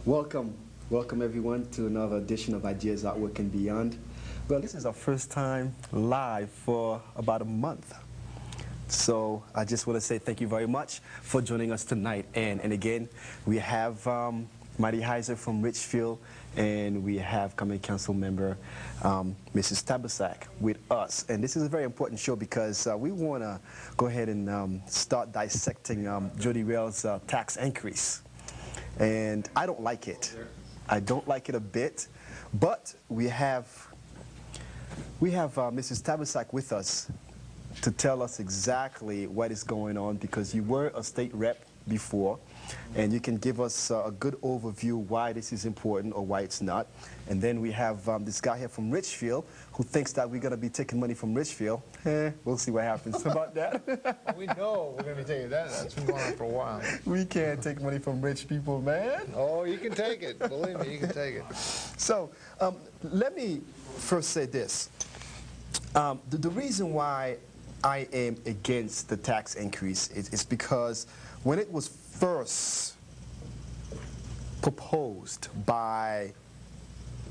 Welcome, welcome everyone to another edition of Ideas Artwork and Beyond. Well, this is our first time live for about a month. So I just want to say thank you very much for joining us tonight. And again, we have Marty Heiser from Richfield, and we have Common Council member Mrs. Tabasak with us. And this is a very important show because we want to go ahead and start dissecting Jody Wells' tax increase. And I don't like it. I don't like it a bit. But we have Mrs. Tabasak with us to tell us exactly what is going on, because you were a state rep before, and you can give us a good overview why this is important or why it's not. And then we have this guy here from Richfield who thinks that we're going to be taking money from Richfield. We'll see what happens about that. We know we're going to be taking that. That's been going on for a while. We can't take money from rich people, man. Oh, you can take it. Believe me, you can take it. So let me first say this. The reason why I am against the tax increase is because when it was first proposed by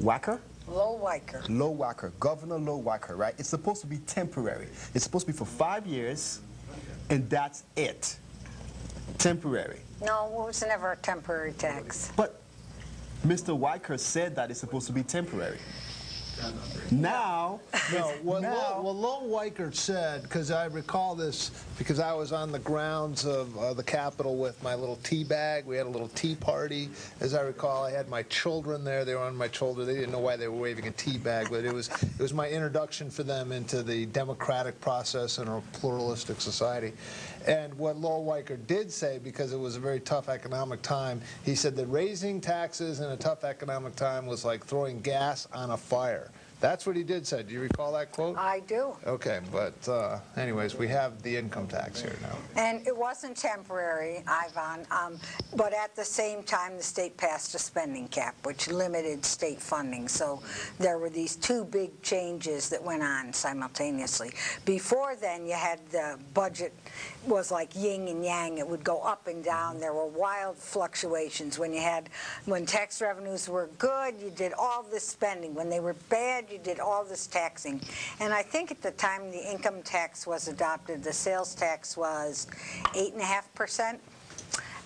Wacker? Lo Wacker, Governor Lo Wacker, right? It's supposed to be temporary. It's supposed to be for 5 years, and that's it. Temporary. No, it was never a temporary tax. But Mr. Wacker said that it's supposed to be temporary. Now, no, what Lo Wacker said, because I recall this because I was on the grounds of the Capitol with my little tea bag. We had a little tea party. As I recall, I had my children there. They were on my shoulder. They didn't know why they were waving a tea bag, but it was my introduction for them into the democratic process in a pluralistic society. And what Lo Wacker did say, because it was a very tough economic time, he said that raising taxes in a tough economic time was like throwing gas on a fire. That's what he did say. Do you recall that quote? I do. Okay, but anyways, we have the income tax here now. And it wasn't temporary, Ivan, but at the same time the state passed a spending cap, which limited state funding. So there were these two big changes that went on simultaneously. Before then, you had the budget was like yin and yang. It would go up and down. There were wild fluctuations. When tax revenues were good, you did all this spending. When they were bad, you did all this taxing. And I think at the time the income tax was adopted, the sales tax was 8.5%.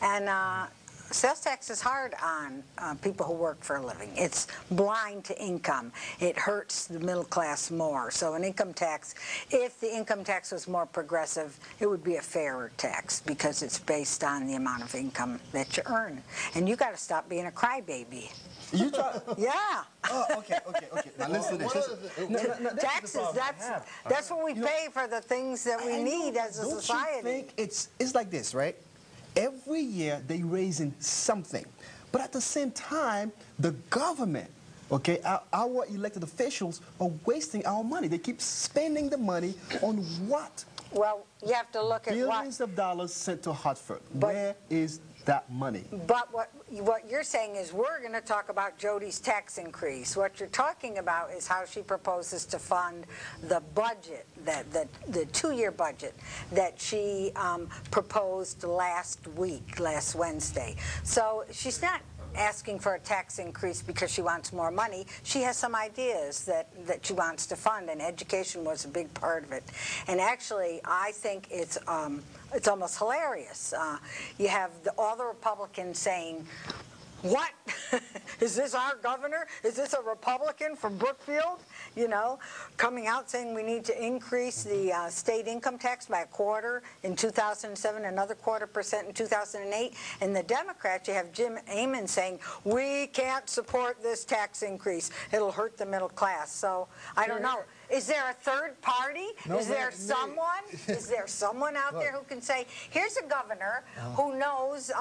And sales tax is hard on people who work for a living. It's blind to income. It hurts the middle class more. So an income tax, if the income tax was more progressive, it would be a fairer tax because it's based on the amount of income that you earn. And you got to stop being a crybaby. You try. Yeah. Oh, okay. Now listen to this. Taxes, that's what we pay for the things that we need as a society. Don't you think it's like this, right? Every year they raising something, but at the same time, the government, okay, our elected officials are wasting our money. They keep spending the money on what? Well, you have to look at billions of dollars sent to Hartford. Where is that money? But what you're saying is we're going to talk about Jody's tax increase. What you're talking about is how she proposes to fund the budget, the two-year budget that she proposed last Wednesday. So she's not asking for a tax increase because she wants more money. She has some ideas that she wants to fund, and education was a big part of it. And actually, I think it's almost hilarious. You have all the Republicans saying, what? Is this our governor? Is this a Republican from Brookfield? You know, coming out saying we need to increase the state income tax by 1/4 in 2007, another 1/4% in 2008. And the Democrats, you have Jim Ammon saying, we can't support this tax increase. It'll hurt the middle class. So I don't know. Is there a third party? No, is there someone? Is there someone out there who can say, here's a governor who knows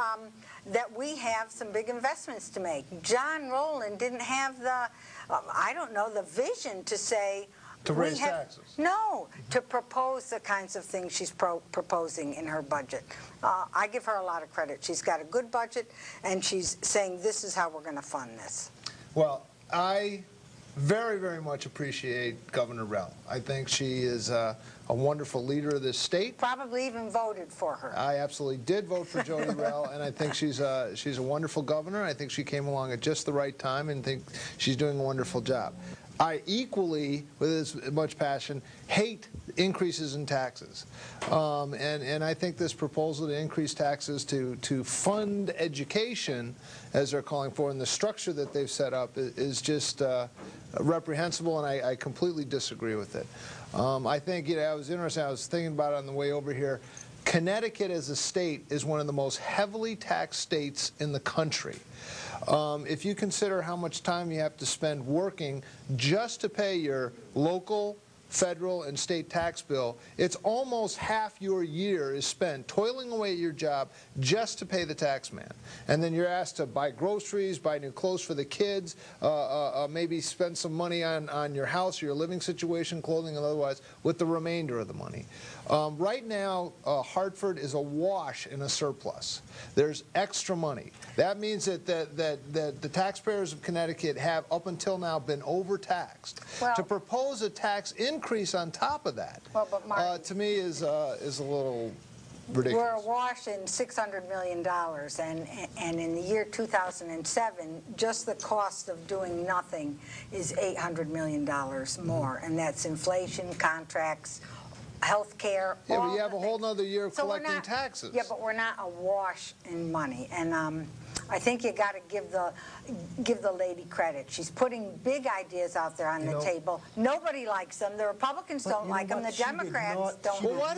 that we have some big investments to make? John Rowland didn't have the, I don't know, the vision to say, to raise taxes. No, to propose the kinds of things she's proposing in her budget. I give her a lot of credit. She's got a good budget, and she's saying this is how we're going to fund this. Well, I very, very much appreciate Governor Rell. I think she is a a wonderful leader of this state. Probably even voted for her. I absolutely did vote for Jody Rell, and I think she's a wonderful governor. I think she came along at just the right time, and think she's doing a wonderful job. I equally, with as much passion, hate increases in taxes. And I think this proposal to increase taxes to fund education, as they're calling for, and the structure that they've set up is just reprehensible, and I completely disagree with it. I think, you know, I was interested, I was thinking about it on the way over here. Connecticut as a state is one of the most heavily taxed states in the country. If you consider how much time you have to spend working just to pay your local, federal, and state tax bill, it's almost half your year is spent toiling away at your job just to pay the tax man. And then you're asked to buy groceries, buy new clothes for the kids, maybe spend some money on your house, your living situation, clothing, and otherwise, with the remainder of the money. Right now, Hartford is awash in a surplus. There's extra money. That means that the taxpayers of Connecticut have, up until now, been overtaxed. Well, to propose a tax increase on top of that, well, but Martin, to me, is a little ridiculous. We're awash in $600 million, and in the year 2007, just the cost of doing nothing is $800 million more, and that's inflation, contracts, health care. Yeah, but you have a whole other year of collecting taxes. Yeah, but we're not awash in money, and I think you got to give the lady credit. She's putting big ideas out there on the table. Nobody likes them. The Republicans don't like them. The Democrats don't. Well, why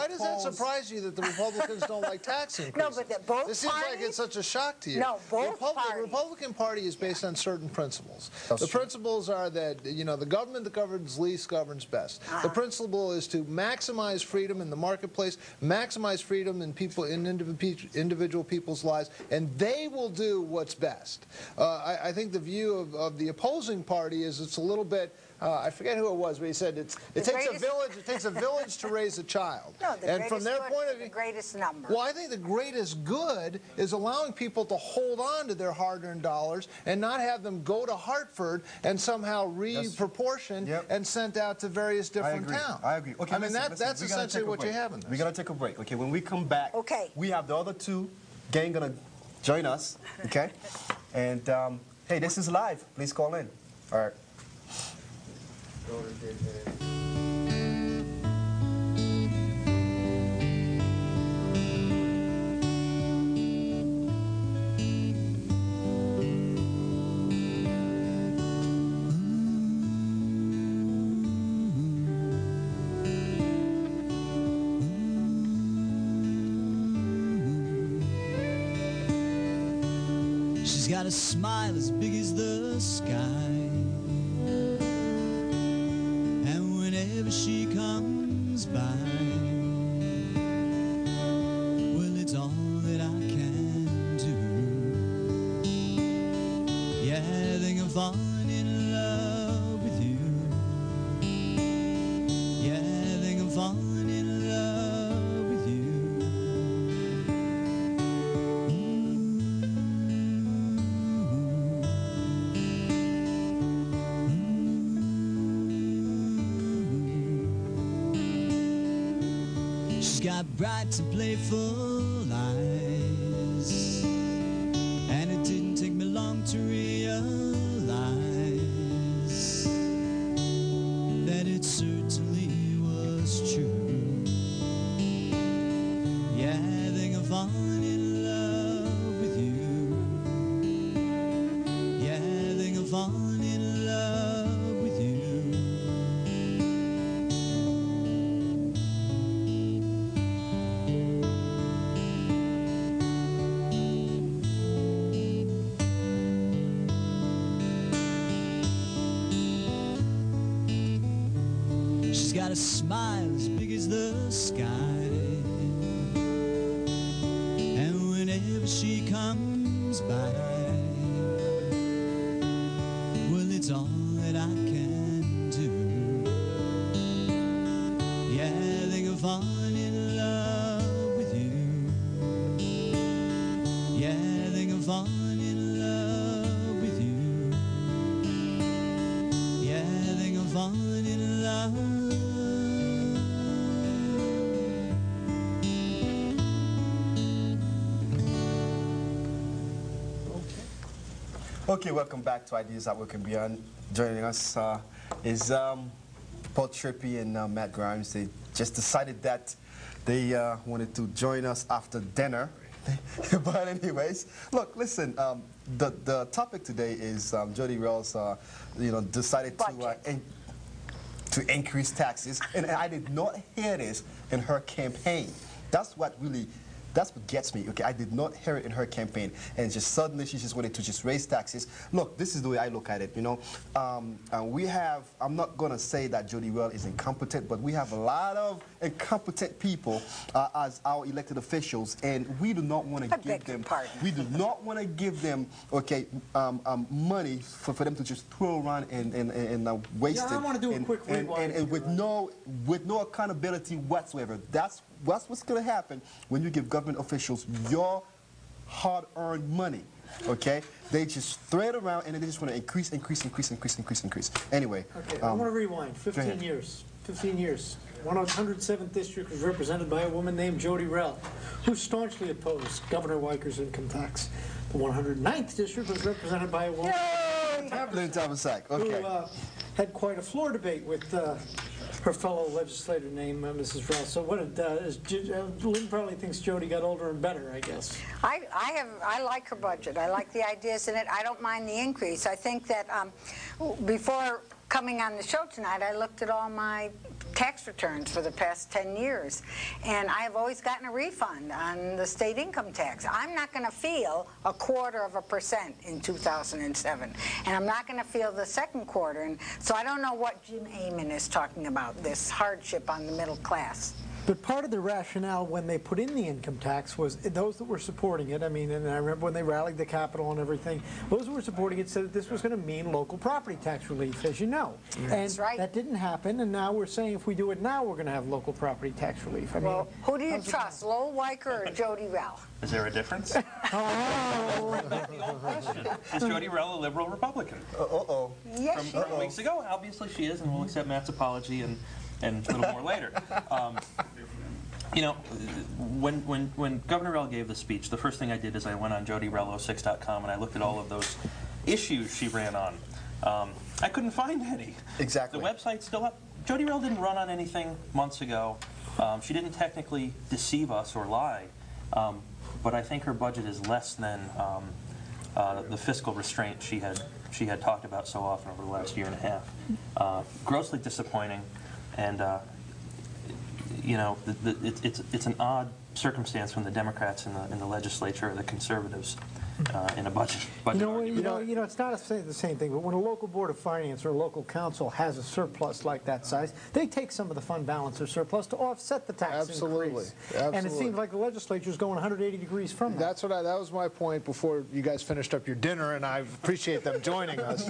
does that surprise you that the Republicans don't like tax increases? No, but both. This seems like it's such a shock to you. No, both parties. The Republican Party is based on certain principles. The principles are that, you know, the government that governs least governs best. The principle is to maximize freedom in the marketplace, maximize freedom in individual people's lives, and they will do what's best. I think the view of the opposing party is it's a little bit, I forget who it was, but he said it takes a village to raise a child. No, and from their point of view, the greatest number. Well, I think the greatest good is allowing people to hold on to their hard-earned dollars and not have them go to Hartford and somehow reproportion and sent out to various different towns. I agree. Okay, I mean, that's essentially what you have in this. We're going to take a break. Okay, when we come back, we have the other two gang going to join us, okay? And, hey, this is live. Please call in. All right. She's got a smile as big as the sky, and whenever she comes by, well, it's all that I can do. Yeah, I think I'm falling in love with you. Yeah, I think I'm falling in love with you. Got bright and playful eyes, and it didn't take me long to realize that it certainly was true. Yeah, I think I'm falling in love with you. Yeah, I think I'm falling in love with you. She's got a smile as big as the sky, and whenever she comes by, well, it's all that I can do. Yeah, I think I'm falling in love with you. Yeah, I think I'm falling in love with you. Yeah, I think I'm falling in love. Okay, welcome back to Ideas at Work and Beyond. Joining us is Paul Trippi and Matt Grimes. They just decided that they wanted to join us after dinner. But anyways, look, listen, the topic today is Jody Rell's, decided to increase taxes, and I did not hear this in her campaign. That's what gets me. Okay, I did not hear it in her campaign, and just suddenly she just wanted to just raise taxes. Look, this is the way I look at it. We have. I'm not gonna say that Jody Rell is incompetent, but we have a lot of incompetent people as our elected officials, and we do not want to give them. We do not want to give them, okay, money for them to just throw around and waste it. I want to do a quick rewind. And with no accountability whatsoever. That's what's going to happen when you give government officials your hard-earned money, okay? They just throw it around and they just want to increase. Anyway. Okay, I want to rewind. 15 years. 15 years. 107th District was represented by a woman named Jody Rell, who staunchly opposed Governor Weiker's income tax. The 109th District was represented by a woman Lynn Tabasak, okay. who had quite a floor debate with her fellow legislator named Mrs. Rell. So what Lynn probably thinks Jody got older and better, I guess. I like her budget. I like the ideas in it. I don't mind the increase. I think that before coming on the show tonight, I looked at all my tax returns for the past 10 years, and I have always gotten a refund on the state income tax. I'm not going to feel 0.25% in 2007, and I'm not going to feel the second quarter. And so I don't know what Jim Amon is talking about, this hardship on the middle class. But part of the rationale when they put in the income tax was those that were supporting it. I mean, and I remember when they rallied the Capitol and everything, those who were supporting it said that this was going to mean local property tax relief, as you know. That's right. That didn't happen, and now we're saying if we do it now, we're going to have local property tax relief. I mean, who do you trust, Lowell Weicker or Jody Rell? Is there a difference? Oh. The old question. Is Jody Rell a liberal Republican? Yes, From weeks ago, obviously she is, and we'll accept Matt's apology and a little more later. When Governor Rell gave the speech, the first thing I did is I went on JodyRell06.com and I looked at all of those issues she ran on. I couldn't find any. Exactly. The website's still up. Jody Rell didn't run on anything months ago. She didn't technically deceive us or lie, but I think her budget is less than the fiscal restraint she had talked about so often over the last year and a half. Grossly disappointing. And it's an odd circumstance when the Democrats in the legislature or the conservatives in a budget it's not the same thing, but when a local board of finance or a local council has a surplus like that size, they take some of the fund balance or surplus to offset the tax increase. And it seems like the legislature is going 180 degrees from that. That was my point before you guys finished up your dinner, and I appreciate them joining us,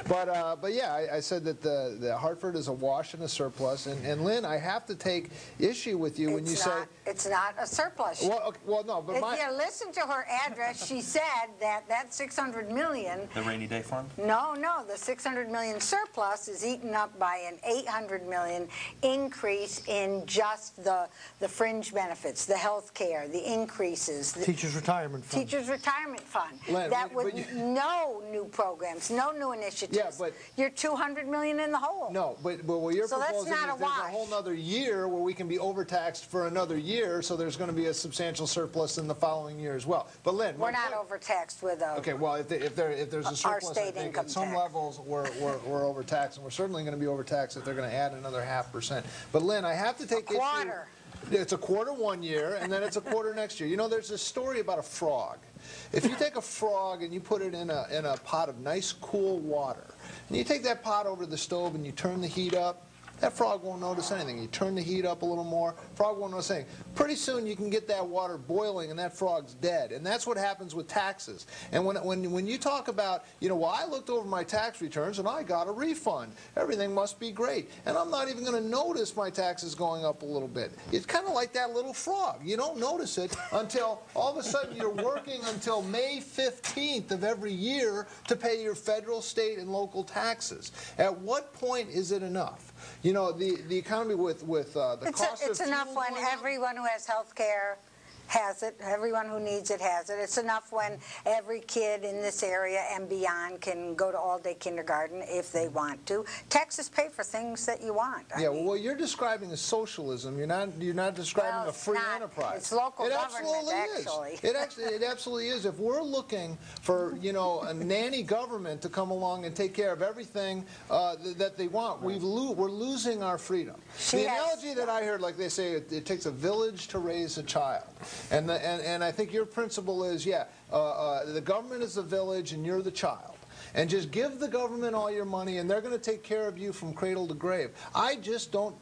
But yeah, I said that the Hartford is awash in a surplus, and Lynn, I have to take issue with you when you say it's not a surplus. Well, no, but if you listen to her address, she said that $600 million. The rainy day fund? No, the $600 million surplus is eaten up by an $800 million increase in just the fringe benefits, the health care, the increases. The Teachers' Retirement Fund. Teachers' Retirement Fund. Len, that with no new programs, no new initiatives. Yeah, but you're $200 million in the hole. No, but what you're proposing is there's a whole other year where we can be overtaxed for another year, so there's going to be a substantial surplus in the following year as well. But Lynn, we're not overtaxed with a. Okay, well, if there's a surplus, I think at some levels we're overtaxed, and we're certainly going to be overtaxed if they're going to add another 0.5%. But Lynn, I have to take a quarter. It's a quarter one year, and then it's a quarter next year. There's this story about a frog. If you take a frog and you put it in a pot of nice cool water, and you take that pot over to the stove and you turn the heat up, that frog won't notice anything. You turn the heat up a little more, frog won't notice anything. Pretty soon you can get that water boiling and that frog's dead. And that's what happens with taxes. And when you talk about, well, I looked over my tax returns and I got a refund. Everything must be great. And I'm not even going to notice my taxes going up a little bit. It's kind of like that little frog. You don't notice it until all of a sudden you're working until May 15th of every year to pay your federal, state, and local taxes. At what point is it enough? The economy with the cost of it's enough when everyone who has health care has it. Everyone who needs it has it. It's enough when every kid in this area and beyond can go to all-day kindergarten if they want to. Taxes pay for things that you want. Yeah, well, what you're describing is socialism. You're not describing a free enterprise. It's local government, actually. It absolutely is. If we're looking for, you know, a nanny government to come along and take care of everything that they want, we're losing our freedom. The analogy that I heard, like they say, it takes a village to raise a child. And I think your principle is, yeah, the government is the village and you're the child. And just give the government all your money and they're going to take care of you from cradle to grave. I just don't,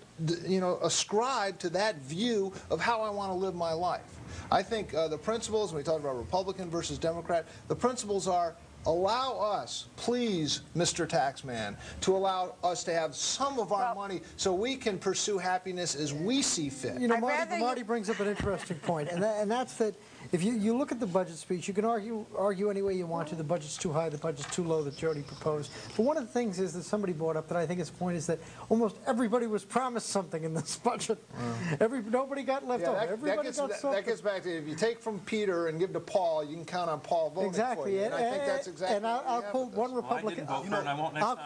you know, ascribe to that view of how I want to live my life. I think the principles, when we talk about Republican versus Democrat, the principles are, allow us, please, Mr. Taxman, to allow us to have some of our money so we can pursue happiness as we see fit. You know, Marty brings up an interesting point, and that's that if you look at the budget speech, you can argue any way you want to. The budget's too high, the budget's too low that Jody proposed. But one of the things is that somebody brought up that I think is the point is that almost everybody was promised something in this budget. Nobody got left over. Everybody got something. That gets back to, if you take from Peter and give to Paul, you can count on Paul voting for you. And I think that's exactly. And I'll quote one Republican. I'll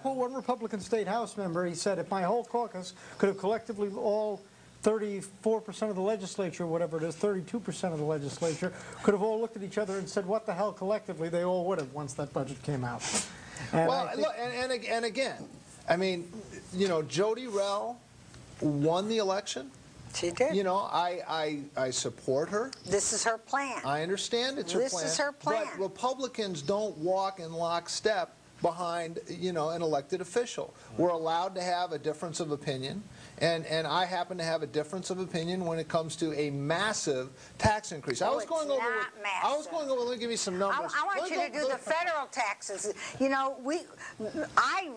quote one Republican state House member. He said, "If my whole caucus could have collectively all 34% of the legislature, whatever it is, 32% of the legislature, could have all looked at each other and said, what the hell, collectively, they all would have once that budget came out." And well, and again, I mean, you know, Jody Rell won the election. She did. You know, I support her. This is her plan. I understand it's her plan. This is her plan. But Republicans don't walk in lockstep behind, you know, an elected official. We're allowed to have a difference of opinion, and I happen to have a difference of opinion when it comes to a massive tax increase. I was going over. Let me give you some numbers. I want you to do the federal taxes. You know, I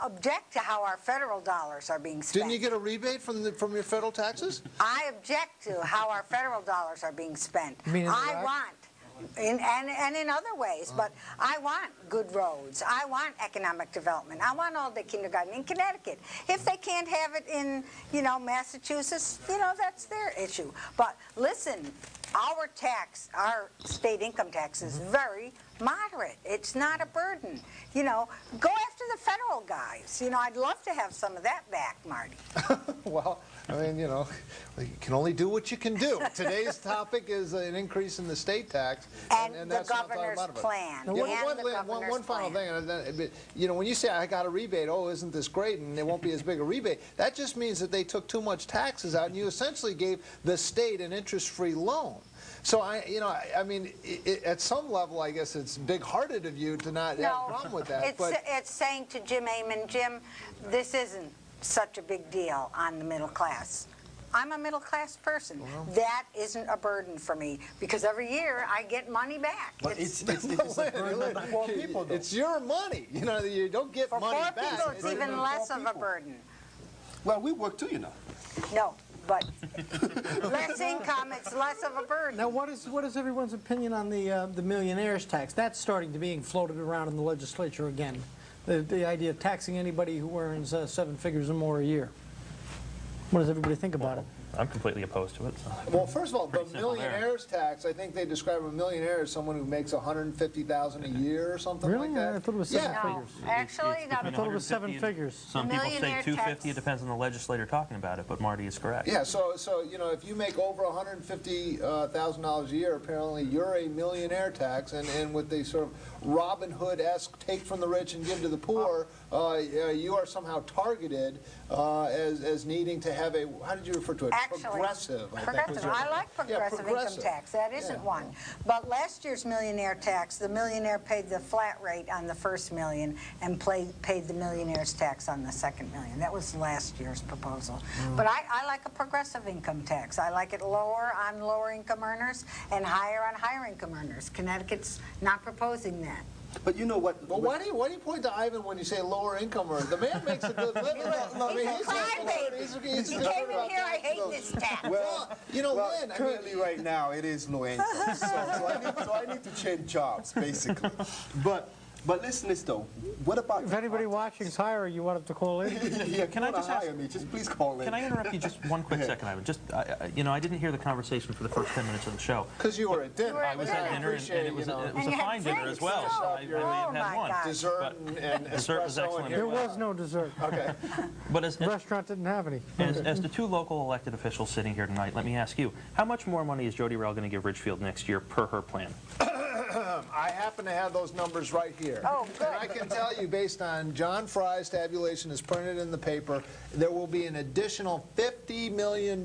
object to how our federal dollars are being spent. Didn't you get a rebate from your federal taxes? I object to how our federal dollars are being spent. I want. And in other ways, but I want good roads. I want economic development. I want all-day kindergarten in Connecticut. If they can't have it in, you know, Massachusetts, you know, that's their issue. But listen, our state income tax is very moderate. It's not a burden. You know, go after the federal guys. You know, I'd love to have some of that back, Marty. Well, I mean, you know, you can only do what you can do. Today's topic is an increase in the state tax, and the governor's plan. One final thing, you know, when you say I got a rebate, oh, isn't this great, and it won't be as big a rebate, that just means that they took too much taxes out, and you essentially gave the state an interest-free loan. So I mean, at some level, I guess it's big-hearted of you to not have a problem with that. It's saying to Jim Amon, Jim, this isn't such a big deal on the middle class. I'm a middle-class person. Well, that isn't a burden for me because every year I get money back. But it's a burden on poor people, though. It's your money. You know, you don't get money back. For poor people, it's even less of a burden. Well, we work too, you know. No. But less income, it's less of a burden. Now, what is everyone's opinion on the millionaires tax? That's starting to being floated around in the legislature again. The idea of taxing anybody who earns 7 figures or more a year. What does everybody think about it? I'm completely opposed to it. So. Well, first of all, the millionaire's tax, I think they describe a millionaire as someone who makes $150,000 a year or something like that. Really? I thought it was 7 figures. Actually, I thought it was 7 figures. Some people say 250. It depends on the legislator talking about it, but Marty is correct. Yeah, so you know, if you make over $150,000 a year, apparently you're a millionaire tax, and with the sort of Robin Hood-esque take from the rich and give to the poor, you are somehow targeted as needing to have a, how did you refer to it? Progressive. I like progressive income tax. That isn't one. But last year's millionaire tax, the millionaire paid the flat rate on the first million and paid the millionaire's tax on the second million. That was last year's proposal. But I like a progressive income tax. I like it lower on lower income earners and higher on higher income earners. Connecticut's not proposing that. But you know what? Well, why do you point to Ivan when you say lower income earners? The man makes a good living. He's a came in here, I hate this tax. Well, you know, Lynn, currently right now it is low income, so I need to change jobs basically. But But listen this though, what about... If anybody watching is hiring, you want them to call in? Yeah, Can I just hire ask- me? Just please call in. Can I interrupt you just one quick second, Ivan? Just, you know, I didn't hear the conversation for the first 10 minutes of the show. Because you were at dinner. I was at dinner, and it was a And you had fine dinner drinks, as well. too. So I may Oh, have had my one. God. Dessert and Dessert was espresso excellent and as There well. was no dessert. Okay. But The restaurant didn't have any. as the two local elected officials sitting here tonight, let me ask you, how much more money is Jody Rell going to give Ridgefield next year per her plan? I happen to have those numbers right here. Oh, good. And I can tell you, based on John Fry's tabulation as printed in the paper, there will be an additional $50 million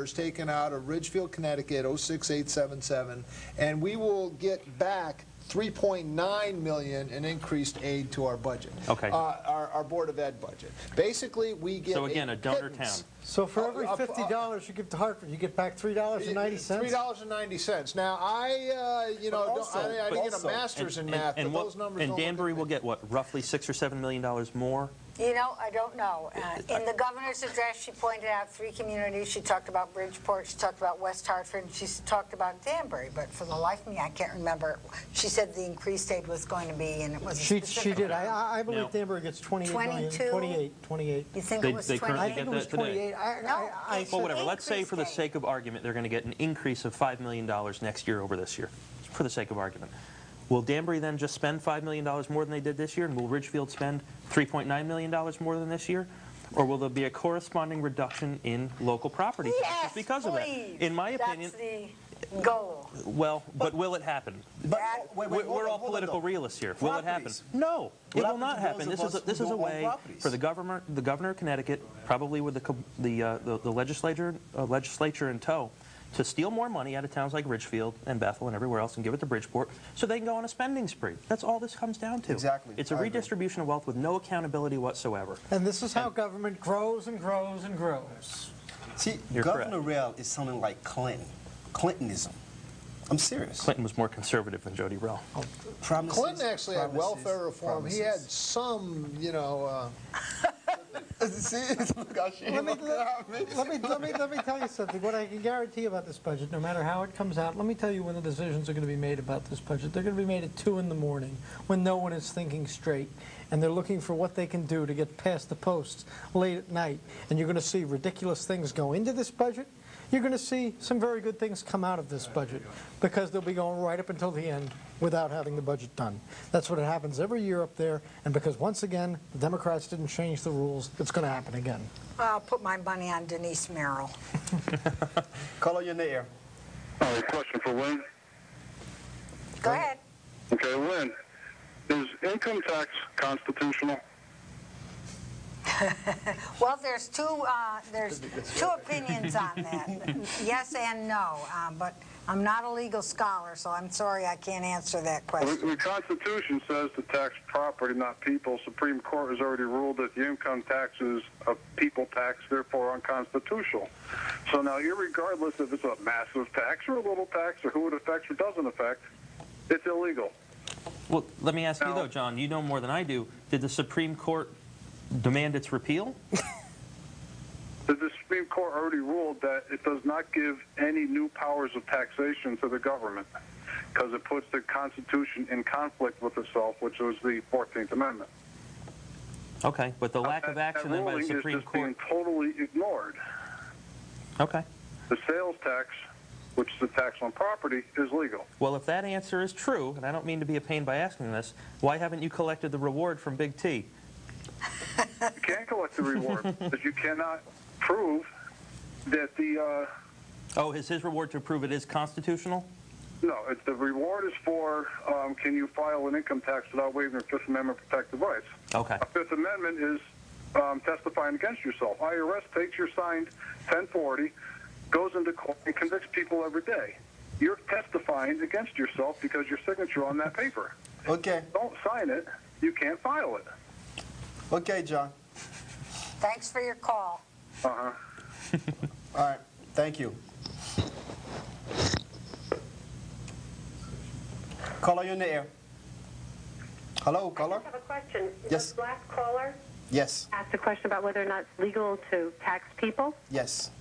taken out of Ridgefield, Connecticut, 06877, and we will get back $3.9 million in increased aid to our budget. Okay. Our Board of Ed budget. Basically, we get So again, a donor pittance. town. So for every $50 you give to Hartford, you get back $3.90? $3.90. Now, I didn't get a master's in math, but what- those numbers and don't look Danbury good. will get, what, roughly $6 or $7 million more? You know, I don't know. In the governor's address, she pointed out 3 communities. She talked about Bridgeport, she talked about West Hartford, and she talked about Danbury. But for the life of me, I can't remember. She said the increased aid was going to be, and it was She did. I believe No. Danbury gets 28 million. 22? 28. You think They- it was they 28? currently I think it was get that today. 28. No, I it's- Well, whatever. Let's say increased for the aid. sake of argument, they're going to get an increase of $5 million next year over this year, for the sake of argument. Will Danbury then just spend $5 million more than they did this year, and will Ridgefield spend $3.9 million more than this year? Or will there be a corresponding reduction in local property taxes Yes, because of that? please. In my opinion, That's the goal. well, but will it happen? But, We're all political realists here. Will it happen? Properties. No, What it will happens not to happen. those This of us is who a don't own way properties? for the governor of Connecticut, probably with the legislature in tow, to steal more money out of towns like Ridgefield and Bethel and everywhere else and give it to Bridgeport so they can go on a spending spree. That's all this comes down to. Exactly. It's a I agree. redistribution of wealth with no accountability whatsoever. And this is how government grows and grows and grows. See, You're Governor correct. Rell is something like Clintonism. I'm serious. Clinton was more conservative than Jody Rell. Promises, Clinton actually had promises, welfare reform. He had some, See, look how she Let me looked at me. tell you something. What I can guarantee about this budget, no matter how it comes out, let me tell you when the decisions are going to be made about this budget. They're going to be made at 2 in the morning when no one is thinking straight, and they're looking for what they can do to get past the posts late at night. And you're going to see ridiculous things go into this budget. You're going to see some very good things come out of this budget because they'll be going right up until the end without having the budget done. That's what happens every year up there, and because once again, the Democrats didn't change the rules, it's going to happen again. I'll put my money on Denise Merrill. Caller, you're in the air. Question for Lynn. Go ahead. Okay, Lynn, is income tax constitutional? Well, there's two opinions on that. Yes and no. But I'm not a legal scholar, so I'm sorry I can't answer that question. The Constitution says to tax property, not people. Supreme Court has already ruled that the income tax is a people tax, therefore unconstitutional. So now, irregardless if it's a massive tax or a little tax or who it affects or doesn't affect, it's illegal. Well, let me ask you though, John, you know more than I do. Did the Supreme Court demand its repeal? The Supreme Court already ruled that it does not give any new powers of taxation to the government because it puts the Constitution in conflict with itself, which was the 14th Amendment. Okay, but the lack of action then by the That ruling Supreme is just being Court. totally ignored. Okay. The sales tax, which is a tax on property, is legal. Well, if that answer is true, and I don't mean to be a pain by asking this, why haven't you collected the reward from Big T? You can't collect the reward because you cannot prove that the... Oh, is his reward to prove it is constitutional? No, the reward is for can you file an income tax without waiving your Fifth Amendment protected rights. Okay. A Fifth Amendment is testifying against yourself. IRS takes your signed 1040, goes into court, and convicts people every day. You're testifying against yourself because your signature on that paper. Okay. Don't sign it, you can't file it. Okay, John. Thanks for your call. Uh-huh. All right. Thank you. Caller, you're in the air. Hello, caller? I have a question. Yes. The last caller Yes. asked a question about whether or not it's legal to tax people. Yes.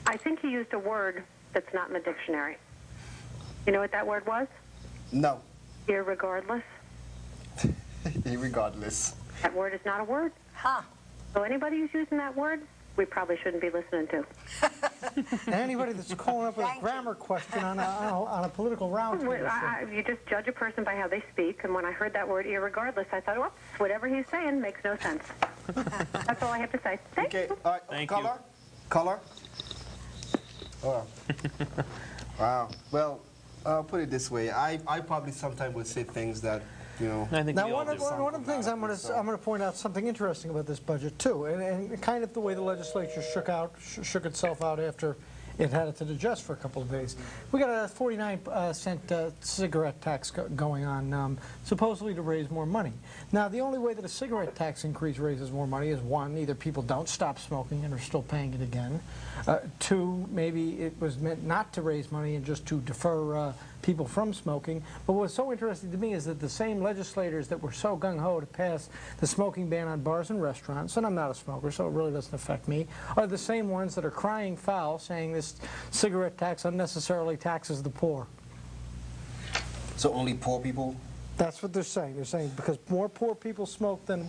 I think he used a word that's not in the dictionary. You know what that word was? No. Irregardless. Irregardless. That word is not a word. Huh. So anybody who's using that word, we probably shouldn't be listening to. And anybody that's calling up with a grammar question on a political roundtable. You just judge a person by how they speak, and when I heard that word irregardless, I thought, whoops, whatever he's saying makes no sense. That's all I have to say. Thank Okay, you. all right. Thank Caller? you. Caller? Oh. Wow. Well, I'll put it this way. I probably sometimes would say things that, you know. I think Now, we all one of do. the things I'm going to point out something interesting about this budget too, and kind of the way the legislature shook itself out after it had to digest for a couple of days. We got a 49-cent cigarette tax going on, supposedly to raise more money. Now, the only way that a cigarette tax increase raises more money is, one, either people don't stop smoking and are still paying it again. Two, maybe it was meant not to raise money and just to defer people from smoking. But what's so interesting to me is that the same legislators that were so gung-ho to pass the smoking ban on bars and restaurants, and I'm not a smoker, so it really doesn't affect me, are the same ones that are crying foul, saying this cigarette tax unnecessarily taxes the poor. So only poor people? That's what they're saying. They're saying because more poor people smoke than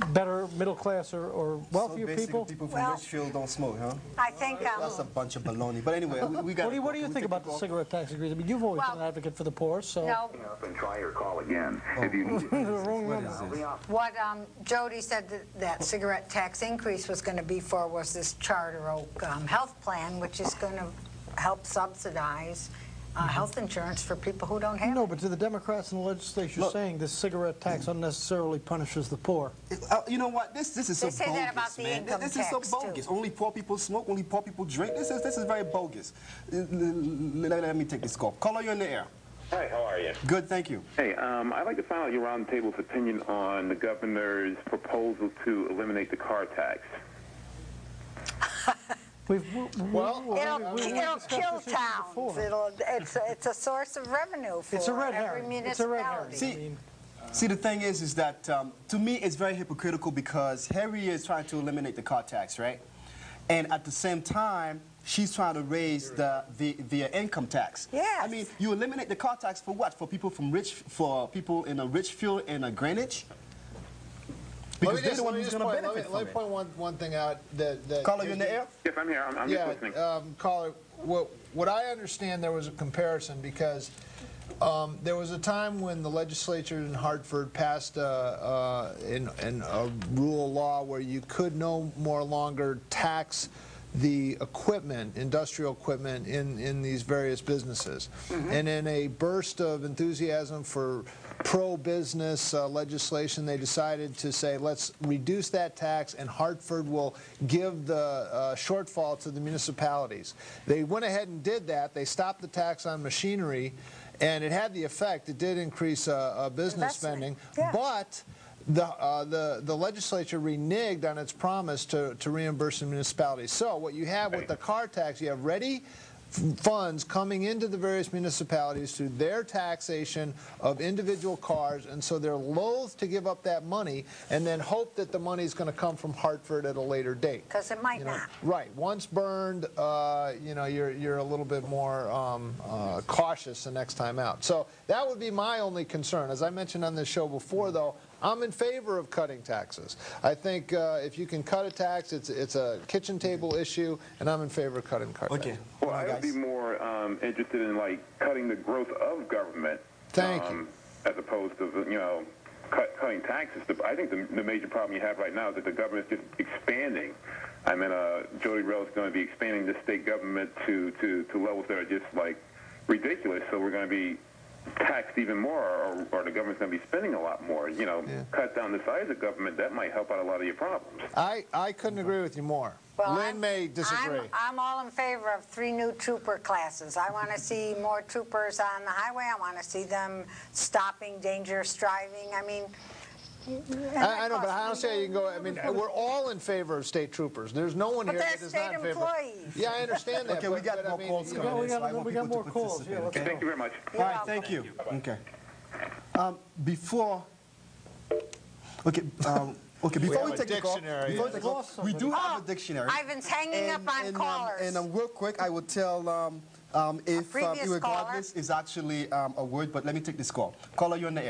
better middle class or wealthier people. People from Richfield don't smoke, huh? I think That's a bunch of baloney. But anyway, we got. What do you think about the cigarette tax increase? I mean, you've always been an advocate for the poor, so. No. Up and try your call again. If you need The wrong number. What Jody said that cigarette tax increase was going to be for was this Charter Oak health plan, which is going to help subsidize health insurance for people who don't have No, it. but to the Democrats in the legislature saying this cigarette tax unnecessarily punishes the poor. You know what? This is so They say bogus, that about the man. income This is so tax, bogus. too. Only poor people smoke. Only poor people drink. This is very bogus. Let me take this call. Caller, you're in the air. Hi, how are you? Good, thank you. Hey, I'd like to find out your roundtable's opinion on the governor's proposal to eliminate the car tax. It'll It'll kill towns. It's a source of revenue for It's a red every herring. It's a red herring. municipality. See, the thing is that to me it's very hypocritical because Harry is trying to eliminate the car tax, right? And at the same time, she's trying to raise the income tax. Yes. I mean, you eliminate the car tax for what? For people for people in a Richfield and a Greenwich? Because they're the ones who's going to benefit from it. Let me point one thing out that Caller, you in the air? Yes, I'm here. I'm just listening. Caller, what I understand, there was a comparison because there was a time when the legislature in Hartford passed a rule of law where you could no more longer tax the equipment, industrial equipment in these various businesses. And in a burst of enthusiasm for pro-business legislation, they decided to say, let's reduce that tax and Hartford will give the shortfall to the municipalities. They went ahead and did that. They stopped the tax on machinery, and it had the effect. It did increase business spending, but the legislature reneged on its promise to reimburse the municipalities. So what you have with the car tax, you have ready funds coming into the various municipalities through their taxation of individual cars, and so they're loath to give up that money and then hope that the money is going to come from Hartford at a later date. Because it might not. Right. Once burned, you're a little bit more cautious the next time out. So that would be my only concern. As I mentioned on this show before, though, I'm in favor of cutting taxes. I think if you can cut a tax, it's a kitchen table issue, and I'm in favor of cutting car tax. Well, I would be more interested in like cutting the growth of government. Thank you. As opposed to cutting taxes. I think the major problem you have right now is that the government is just expanding. I mean, Jody Rell is going to be expanding the state government to levels that are just like ridiculous. So we're going to be taxed even more, or the government's going to be spending a lot more. Cut down the size of government. That might help out a lot of your problems. I couldn't agree with you more. Well, Lynn may disagree. I'm all in favor of 3 new trooper classes. I want to see more troopers on the highway. I want to see them stopping dangerous driving. I mean, I know, but I don't say you can go. I mean, we're all in favor of state troopers. There's no one here that is not in favor. Employees. Yeah, I understand that. Okay, we got more calls coming in, so I want we people got more to calls. participate. Yeah, Okay? Thank you very much. All right, thank you. Okay. Before we take the call, we do have a dictionary. Ivan's hanging up on callers. And real quick, I would tell if previous irregardless is actually a word, but let me take this call. Caller, you're in the air.